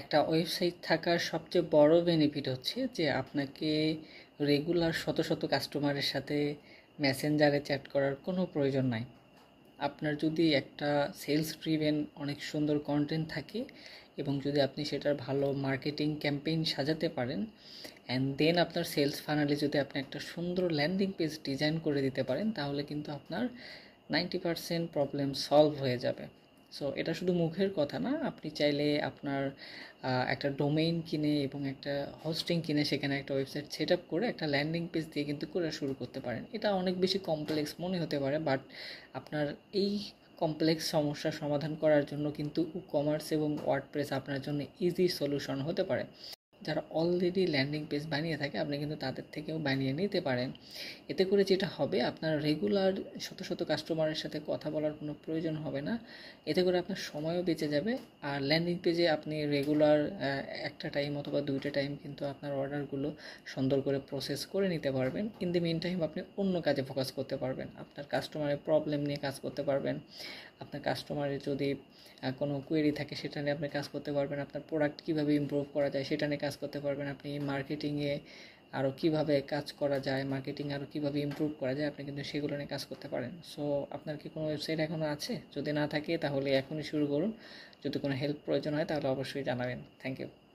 একটা ওয়েবসাইট থাকার সবচেয়ে বড় বেনিফিট হচ্ছে যে আপনাকে রেগুলার শত শত কাস্টমারের সাথে মেসেঞ্জারে চ্যাট করার কোনো প্রয়োজন নাই। আপনার যদি একটা সেলস ড্রিভেন অনেক সুন্দর কন্টেন্ট থাকে এবং যদি আপনি সেটার ভালো মার্কেটিং ক্যাম্পেইন সাজাতে পারেন অ্যান্ড দেন আপনার সেলস ফানালে যদি আপনি একটা সুন্দর ল্যান্ডিং পেজ ডিজাইন করে দিতে পারেন, তাহলে কিন্তু আপনার 90% প্রবলেম সলভ হয়ে যাবে। সো এটা শুধু মুখের কথা না, আপনি চাইলে আপনার একটা ডোমেইন কিনে এবং একটা হোস্টিং কিনে সেখানে একটা ওয়েবসাইট সেট আপ করে একটা ল্যান্ডিং পেজ দিয়ে কিন্তু করে শুরু করতে পারেন। এটা অনেক বেশি কমপ্লেক্স মনে হতে পারে, বাট আপনার এই কমপ্লেক্স সমস্যার সমাধান করার জন্য কিন্তু কমার্স এবং ওয়ার্ডপ্রেস আপনার জন্য ইজি সলিউশন হতে পারে। যারা অলরেডি ল্যান্ডিং পেজ বানিয়ে থাকে আপনি কিন্তু তাদের থেকেও বানিয়ে নিতে পারেন। এতে করে যেটা হবে, আপনার রেগুলার শত শত কাস্টমারের সাথে কথা বলার কোনো প্রয়োজন হবে না। এতে করে আপনার সময়ও বেঁচে যাবে। আর ল্যান্ডিং পেজে আপনি রেগুলার একটা টাইম অথবা দুইটা টাইম কিন্তু আপনার অর্ডারগুলো সুন্দর করে প্রসেস করে নিতে পারবেন। ইন দি মিন টাইম আপনি অন্য কাজে ফোকাস করতে পারবেন, আপনার কাস্টমারের প্রবলেম নিয়ে কাজ করতে পারবেন, আপনার কাস্টমারের যদি কোনো কোয়েরি থাকে সেটা নিয়ে আপনি কাজ করতে পারবেন, আপনার প্রোডাক্ট কীভাবে ইমপ্রুভ করা যায় সেটা নিয়ে কাজ করতে পারবেন, আপনি মার্কেটিংয়ে আরও কীভাবে কাজ করা যায়, মার্কেটিং আরও কীভাবে ইমপ্রুভ করা যায়, আপনি কিন্তু সেগুলো নিয়ে কাজ করতে পারেন। সো আপনার কি কোনো ওয়েবসাইট এখনও আছে? যদি না থাকে তাহলে এখনই শুরু করুন। যদি কোনো হেল্প প্রয়োজন হয় তাহলে অবশ্যই জানাবেন। Thank you.